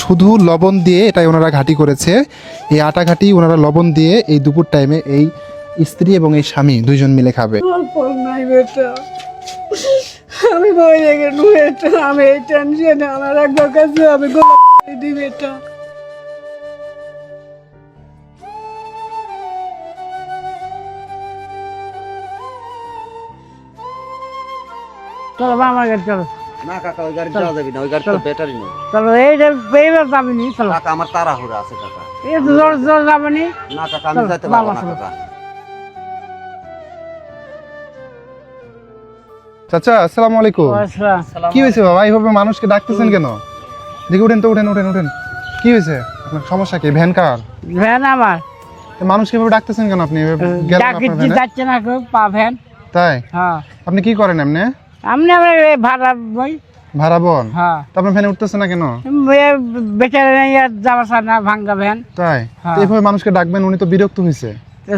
শুধু লবণ দিয়ে এটাই ওনারা ঘাটি করেছে। এই আটা ঘাটি ওনারা লবণ দিয়ে এই দুপুর টাইমে এই স্ত্রী এবং এই স্বামী দুইজন মিলে খাবে। আমি বইরে গেলু এটা, আমি এই টেনশনে আমার একবার কাছে আমি দিবে এটা। চলো আমার গাড়ি চলো। না কাকা ওই গাড়ি যাওয়া যাবে না, ওই গাড়ি তো ব্যাটারি নেই। চলো এই যে এইবার যাবে নি, চলো কাকা আমার তাড়াহুড়া আছে কাকা। এই জোর জোর যাবে নি। না কাকা আমি যাইতে পারবো না কাকা। চাচা আসসালামু আলাইকুম। কি হয়েছে বাবা, এইভাবে মানুষকে ডাকতেছেন কেন? দেখি উঠেন তো, উঠেন উঠেন উঠেন। কি হয়েছে আপনার, সমস্যা কি? ভ্যান কার? ভ্যান আমার। মানুষকে এভাবে ডাকতেছেন কেন আপনি? যাচ্ছে না কেউ পা ভ্যান। তাই? হ্যাঁ। আপনি কি করেন এমনি? আমি আমার ভাড়া বই। ভাড়া বোন? হ্যাঁ। তো আপনার ভ্যানে উঠতেছে না কেন? বেচারা যাওয়া চায় না, ভাঙ্গা ভ্যান। তাই? তো এইভাবে মানুষকে ডাকবেন, উনি তো বিরক্ত হয়েছে।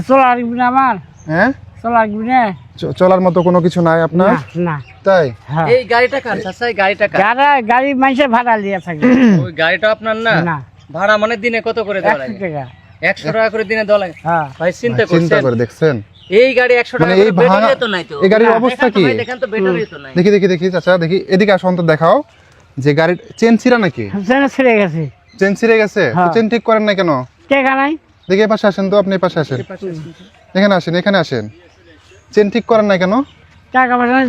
চলা রাখবি না আমার? হ্যাঁ, চলা রাখবি না। চলার মতো কোনো কিছু নাই আপনার? না। তাই? এই গাড়িটা কার চাচা? এই গাড়িটা কার? গাড়ি মানুষের ভাড়া লিয়ে থাকে। ওই গাড়িটা আপনার না? না। ভাড়া মানে দিনে কত করে দেওয়া 100 লাগে? টাকা। 100 টাকা করে দিনে দেওয়া লাগে? হ্যাঁ। ভাই চিন্তা চিন্তা করছেন? করে দেখছেন এই গাড়ি 100 টাকা মানে করে এই ব্যাটারি ভাড়া- তো নাই তো। এই গাড়ির অবস্থা কি? ভাই দেখেন তো ব্যাটারি তো নাই। দেখি দেখি দেখি চাচা, দেখি এদিকে আসো, অন্তত দেখাও যে গাড়ির চেন ছিঁড়া নাকি? চেন ছিঁড়ে গেছে। চেন ছিঁড়ে গেছে? তো হ্যাঁ। চেন ঠিক করেন না কেন? টাকা নাই। দেখি এপাশে আসেন তো, আপনি এপাশে আসেন, এখানে আসেন, এখানে আসেন। চেন ঠিক করেন না কেন? টাকা পয়সা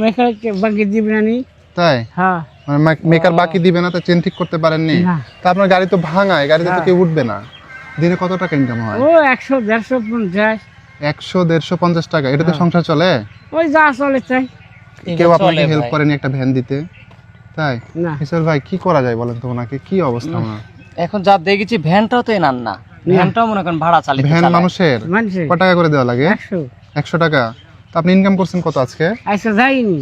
মেখে বাকি দিবি না নি। তাই? হ্যাঁ। মানে মেকার বাকি দিবে না, তো চেন ঠিক করতে পারেননি? না। তা আপনার গাড়ি তো ভাঙায়, গাড়িতে তো হ্যাঁ। কেউ উঠবে না। দিনে কত টাকা ইনকাম হয়? ও 100 150 50। 100 150 50 টাকা, এটাতে হ্যাঁ। সংসার চলে? ওই যা চলে চাই। কেউ চলে আপনাকে হেল্প ভাই। করেনি একটা ভ্যান দিতে? তাই? না। কিশোর ভাই কি করা যায় বলেন তো, ওনাকে কি অবস্থা ওনার? এখন যা দেখেছি ভ্যানটাও তো এনার না। ভ্যানটাও মনে করেন ভাড়া চালিত ভ্যান চালায়। মানুষের মানুষের কত টাকা করে দেওয়া লাগে? 100। 100 টাকা। তো আপনি ইনকাম করছেন কত আজকে? আচ্ছা যাইনি,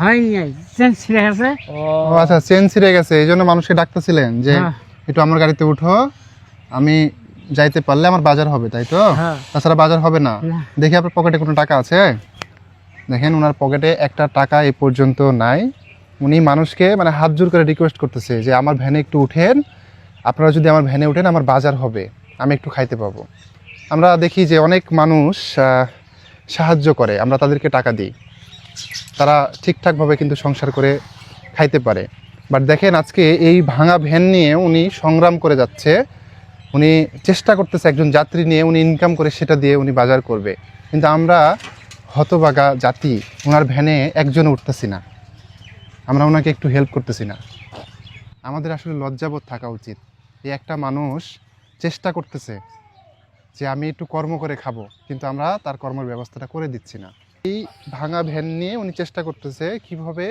হয়নি, চেন ছিঁড়ে গেছে। ও আচ্ছা, চেন ছিঁড়ে গেছে, এই জন্য মানুষকে ডাকতেছিলেন যে হ্যাঁ। একটু আমার গাড়িতে উঠো, আমি যাইতে পারলে আমার বাজার হবে, তাই তো? হ্যাঁ। তাছাড়া বাজার হবে না। না। দেখি আপনার পকেটে কোনো টাকা আছে? দেখেন ওনার পকেটে একটা টাকা এ পর্যন্ত নাই। উনি মানুষকে মানে হাত জোর করে রিকোয়েস্ট করতেছে যে আমার ভ্যানে একটু উঠেন, আপনারা যদি আমার ভ্যানে উঠেন আমার বাজার হবে, আমি একটু খাইতে পাবো। আমরা দেখি যে অনেক মানুষ সাহায্য করে, আমরা তাদেরকে টাকা দিই, তারা ঠিকঠাকভাবে কিন্তু সংসার করে খাইতে পারে। বাট দেখেন আজকে এই ভাঙা ভ্যান নিয়ে উনি সংগ্রাম করে যাচ্ছে, উনি চেষ্টা করতেছে একজন যাত্রী নিয়ে উনি ইনকাম করে সেটা দিয়ে উনি বাজার করবে, কিন্তু আমরা হতভাগা জাতি ওনার ভ্যানে একজনে উঠতেছি না, আমরা ওনাকে একটু হেল্প করতেছি না। আমাদের আসলে লজ্জাবোধ থাকা উচিত। এই একটা মানুষ চেষ্টা করতেছে যে আমি একটু কর্ম করে খাবো, কিন্তু আমরা তার কর্মের ব্যবস্থাটা করে দিচ্ছি না। এই ভাঙা ভ্যান নিয়ে উনি চেষ্টা করতেছে কিভাবে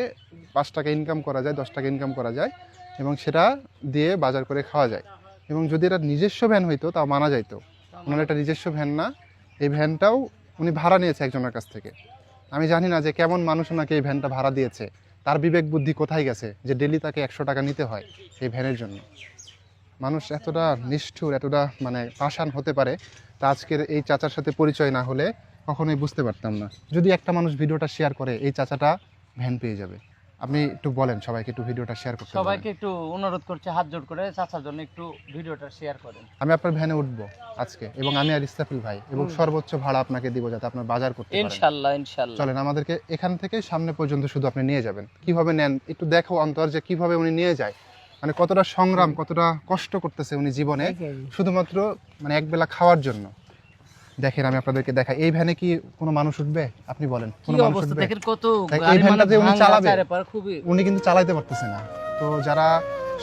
5 টাকা ইনকাম করা যায়, 10 টাকা ইনকাম করা যায় এবং সেটা দিয়ে বাজার করে খাওয়া যায়। এবং যদি এটা নিজস্ব ভ্যান হইতো তাও মানা যাইতো, ওনার একটা নিজস্ব ভ্যান না, এই ভ্যানটাও উনি ভাড়া নিয়েছে একজনের কাছ থেকে। আমি জানি না যে কেমন মানুষ ওনাকে এই ভ্যানটা ভাড়া দিয়েছে, তার বিবেক বুদ্ধি কোথায় গেছে যে ডেলি তাকে 100 টাকা নিতে হয় এই ভ্যানের জন্য। মানুষ এতটা নিষ্ঠুর, এতটা মানে পাষাণ হতে পারে, তা আজকের এই চাচার সাথে পরিচয় না হলে কখনোই বুঝতে পারতাম না। যদি একটা মানুষ ভিডিওটা শেয়ার করে, এই চাচাটা ভ্যান পেয়ে যাবে। আপনি একটু বলেন সবাইকে একটু ভিডিওটা শেয়ার করতে বলেন। সবাইকে একটু অনুরোধ করছে হাত জোড় করে চাচার জন্য একটু ভিডিওটা শেয়ার করেন। আমি আপনার ভ্যানে উঠবো আজকে, এবং আমি আর ইস্তাফিল ভাই, এবং সর্বোচ্চ ভাড়া আপনাকে দিব যাতে আপনার বাজার করতে পারেন। ইনশাআল্লাহ ইনশাআল্লাহ। চলেন আমাদেরকে এখান থেকে সামনে পর্যন্ত শুধু আপনি নিয়ে যাবেন, কিভাবে নেন একটু দেখো অন্তর, যে কিভাবে উনি নিয়ে যায়, মানে কতটা সংগ্রাম, কতটা কষ্ট করতেছে উনি জীবনে শুধুমাত্র মানে একবেলা খাওয়ার জন্য। দেখেন আমি আপনাদেরকে দেখাই, এই ভ্যানে কি কোনো মানুষ উঠবে? আপনি বলেন কি কোনো মানুষ অবস্থা উঠবে? দেখেন, কত এই গাড়ি ভ্যানটা মানে যে উনি ভাঙা চালাবে, চারপার খুবই। উনি কিন্তু চালাইতে পারতেছে না। তো যারা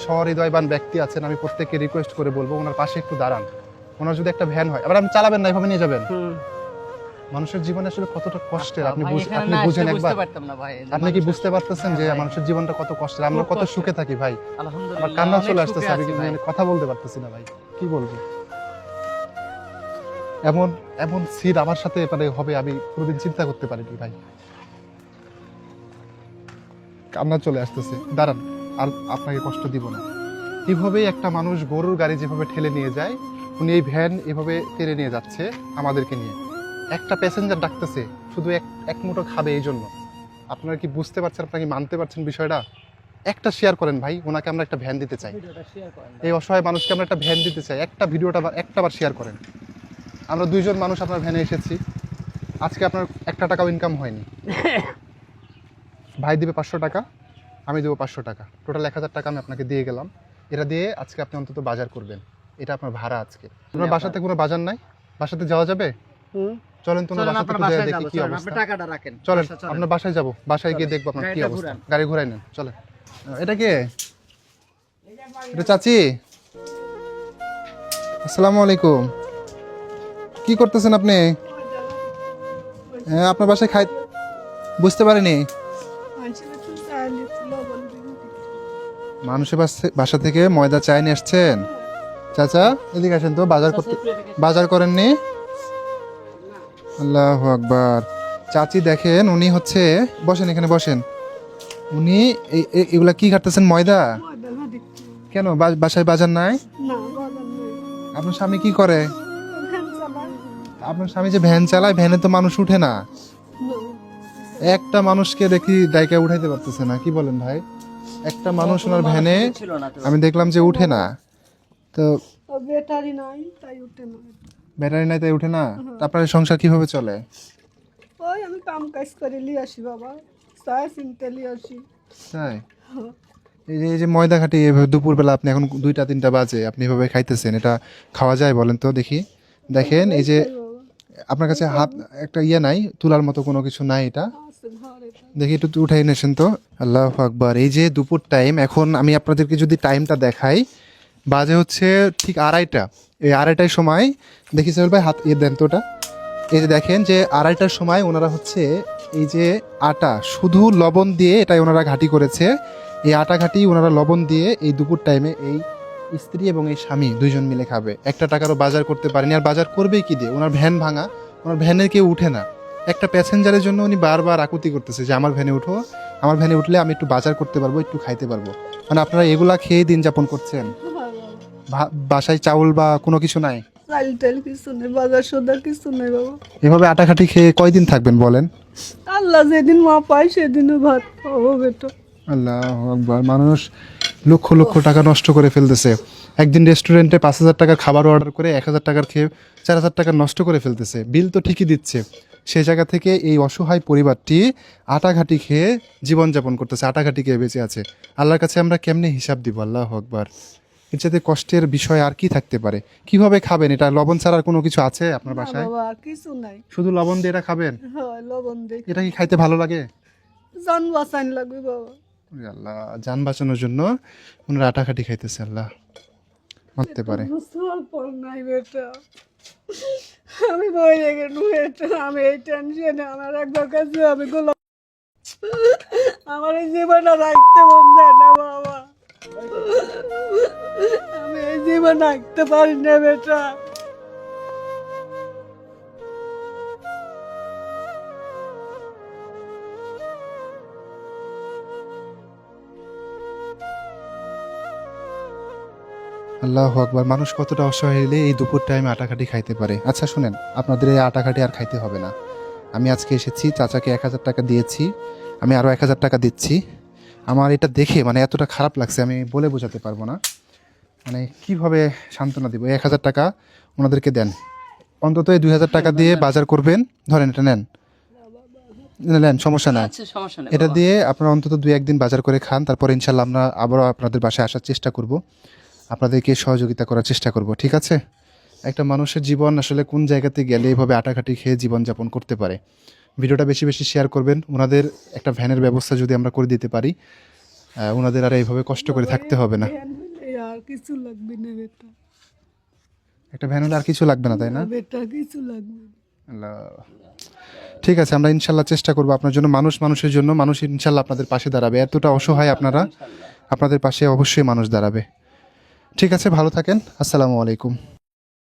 সহৃদয়বান ব্যক্তি আছেন আমি প্রত্যেককে রিকোয়েস্ট করে বলবো ওনার পাশে একটু দাঁড়ান। ওনার যদি একটা ভ্যান হয়, আবার আপনি চালাবেন না, এভাবে নিয়ে যাবেন। মানুষের জীবনে আসলে কতটা কষ্টের আপনি ভাই, এখানে আপনি না বুঝেন আসলে একবার? বুঝতে পারতাম না ভাই। আপনি কি বুঝতে পারতেছেন যে হ্যাঁ ভাই। মানুষের জীবনটা কত কষ্টের? আমরা খুব কত কষ্টের। সুখে থাকি ভাই, আলহামদুলিল্লাহ আমার কান্না অনেক চলে সুখে আসতেছে, আমি আছি কিন্তু ভাই। মানে কথা বলতে পারতেছি না ভাই, কি বলবো। এমন এমন সিট আমার সাথে মানে হবে আমি কোনোদিন চিন্তা করতে পারিনি ভাই, কান্না চলে আসতেছে। দাঁড়ান, আর আপনাকে কষ্ট দিব না। কিভাবে একটা মানুষ গরুর গাড়ি যেভাবে ঠেলে নিয়ে যায়, উনি এই ভ্যান এভাবে টেনে নিয়ে যাচ্ছে আমাদেরকে নিয়ে। একটা প্যাসেঞ্জার ডাকতেছে শুধু এক মুঠো খাবে এই জন্য। আপনারা কি বুঝতে পারছেন, আপনারা কি মানতে পারছেন বিষয়টা? একটা শেয়ার করেন ভাই, ওনাকে আমরা একটা ভ্যান দিতে চাই। ভিডিওটা শেয়ার করেন। এই অসহায় মানুষকে আমরা একটা ভ্যান দিতে চাই, একটা ভিডিওটা একটাবার শেয়ার করেন। আমরা 2 জন মানুষ আপনার ভ্যানে এসেছি, আজকে আপনার একটা টাকাও ইনকাম হয়নি। ভাই দিবে 500 টাকা, আমি দেবো 500 টাকা, টোটাল 1000 টাকা আমি আপনাকে দিয়ে গেলাম। এটা দিয়ে আজকে আপনি অন্তত বাজার করবেন, এটা আপনার ভাড়া আজকে। আপনার বাসাতে কোনো বাজার নাই? বাসাতে যাওয়া যাবে? চলেন তো ওনার চলেন বাসাতে আপনার একটু যেয়ে বাসায় দেখি যাবো, কি চলেন, অবস্থা। আপনি টাকাটা রাখেন। চলেন বাসা চলেন। আপনার বাসায় যাব, বাসায় গিয়ে দেখবো আপনার কি গাড়িটা অবস্থা। ঘুরান। গাড়ি ঘুরাই নেন, চলেন। এটা কে? এটা চাচি। আসসালামু আলাইকুম। কি করতেছেন আপনি? হ্যাঁ, আপনার বাসায় খাই বুঝতে পারিনি। মানুষের বাসা থেকে ময়দা চায় নিয়ে আসছেন? চাচা এদিকে আসেন তো, বাজার করেননি? আল্লাহু আকবার। চাচি দেখেন, উনি হচ্ছে, বসেন এখানে বসেন। উনি এগুলা কি কাটতেছেন? ময়দা? কেন বাসায় বাজার নাই? আপনার স্বামী কি করে? আপনার স্বামী যে ভ্যান চালায়, ভ্যানে তো মানুষ উঠে না। একটা মানুষকে দেখি দায়িকা উঠাইতে পারতেছে না, কি বলেন ভাই? একটা মানুষ ওনার ভ্যানে ছিল না তো। আমি দেখলাম যে উঠে না। তো ব্যাটারি নাই তাই উঠে না। ব্যাটারি নাই তাই উঠে না? তা আপনার সংসার কিভাবে চলে? ওই আমি কাম কাজ করে লিয়ে আসি বাবা, চাই চিনতে লিয়ে আসি। তাই? এই যে ময়দা খাটি এভাবে দুপুরবেলা আপনি এখন 2টা-3টা বাজে আপনি এভাবে খাইতেছেন, এটা খাওয়া যায় বলেন তো দেখি? দেখেন এই যে আপনার কাছে হাত একটা ইয়ে নাই, তুলার মতো কোনো কিছু নাই, এটা আছে ঘরে তো। দেখি একটু উঠাই নেছেন তো। আল্লাহু আকবার। এই যে দুপুর টাইম, এখন আমি আপনাদেরকে যদি টাইমটা দেখাই, বাজে হচ্ছে ঠিক 2:30। এই 2:30টার সময় দেখি সোহেল ভাই হাত ইয়ে দেন তো ওটা। এই যে দেখেন যে 2:30টার সময় ওনারা হচ্ছে এই যে আটা শুধু লবণ দিয়ে এটাই ওনারা ঘাটি করেছে। এই আটা ঘাটি ওনারা লবণ দিয়ে এই দুপুর টাইমে এই স্ত্রী এবং এই স্বামী 2জন মিলে খাবে। একটা টাকারও বাজার করতে পারেনি, আর বাজার করবে কি দিয়ে? ওনার ভ্যান ভাঙা, ওনার ভ্যানে কেউ উঠে না। একটা প্যাসেঞ্জারের জন্য উনি বারবার আকুতি করতেছে যে আমার ভ্যানে উঠো, আমার ভ্যানে উঠলে আমি একটু বাজার করতে পারবো, একটু খাইতে পারবো। মানে আপনারা এগুলা খেয়ে দিন যাপন করছেন? বাসায় চাউল বা কোনো কিছু নাই? চাল টাল কিছু নেই, বাজার সদা কিছু নেই বাবা। এভাবে আটা খাটি খেয়ে কয়দিন থাকবেন বলেন? আল্লাহ যেদিন মা পায় সেদিনও ভাত খাবো বেটা। আল্লাহু আকবার। মানুষ লক্ষ লক্ষ টাকা নষ্ট করে ফেলতেছে। একদিন রেস্টুরেন্টে 5,000 টাকার খাবার অর্ডার করে 1,000 টাকার খেয়ে 4,000 টাকা নষ্ট করে ফেলতেছে। বিল তো ঠিকই দিচ্ছে, সেই জায়গা থেকে এই অসহায় পরিবারটি আটা ঘাটি খেয়ে জীবনযাপন করতেছে, আটা ঘাটি খেয়ে বেঁচে আছে। আল্লাহর কাছে আমরা কেমনে হিসাব দিব? আল্লাহু আকবার। এর সাথে কষ্টের বিষয় আর কি থাকতে পারে? কিভাবে খাবেন এটা? লবণ ছাড়া আর কোনো কিছু আছে আপনার না বাসায়? বাবা আর কিছু নাই, শুধু লবণ দিয়ে এটা খাবেন? হয় লবণ দেখি এটা কি খাইতে ভালো লাগে? জান বাঁচান লাগবে বাবা। ওরে আল্লাহ, যান বাঁচানোর জন্য ওনারা আটা খাটি খাইতেছে। আল্লাহ মারতে পারে। বুঝতে পর নাই বেটা, আমি বই রেখে বেটা, আমি এই টেনশনে আমার একবার কাছে আমি গোলাপ, আমার এই জীবনটা রাখতে মন যায় না বাবা, আমি এই জীবন রাখতে পারি না বেটা। আল্লাহু আকবার। মানুষ কতটা অসহায় হলে এই দুপুর টাইমে আটা খাটি খাইতে পারে। আচ্ছা শুনেন, আপনাদের এই আটা খাটি আর খাইতে হবে না। আমি আজকে এসেছি, চাচাকে 1000 টাকা দিয়েছি, আমি আরও 1000 টাকা দিচ্ছি। আমার এটা দেখে মানে এতটা খারাপ লাগছে, আমি বলে বোঝাতে পারবো না। মানে কিভাবে সান্ত্বনা দিব? 1000 টাকা ওনাদেরকে দেন, অন্তত এই 2000 টাকা দিয়ে বাজার করবেন। ধরেন এটা নেন, নেন, সমস্যা নাই। আচ্ছা সমস্যা নেই এটা বাবা। দিয়ে আপনারা অন্তত 2-1 দিন বাজার করে খান, তারপর ইনশাল্লাহ আমরা আবারও আপনাদের বাসায় আসার চেষ্টা করব, আপনাদেরকে সহযোগিতা করার চেষ্টা করব, ঠিক আছে? একটা মানুষের জীবন আসলে কোন জায়গাতে গেলে এইভাবে আটাঘাটি খেয়ে জীবনযাপন করতে পারে। ভিডিওটা বেশি বেশি শেয়ার করবেন। ওনাদের একটা ভ্যানের ব্যবস্থা যদি আমরা করে দিতে পারি, ওনাদের আর এইভাবে কষ্ট করে থাকতে হবে না। ধ্যান হইলে আর কিছু লাগবে না বেটা, একটা ভ্যান হলে আর কিছু লাগবে না, তাই না? বেটা কিছু লাগবে না। আল্লাহ। ঠিক আছে, আমরা ইনশাল্লাহ চেষ্টা করবো আপনার জন্য। মানুষের জন্য মানুষ ইনশাল্লাহ আপনাদের পাশে দাঁড়াবে। এতটা অসহায় আপনারা, আপনাদের পাশে অবশ্যই মানুষ দাঁড়াবে। ঠিক আছে, ভালো থাকেন। আসসালামু আলাইকুম।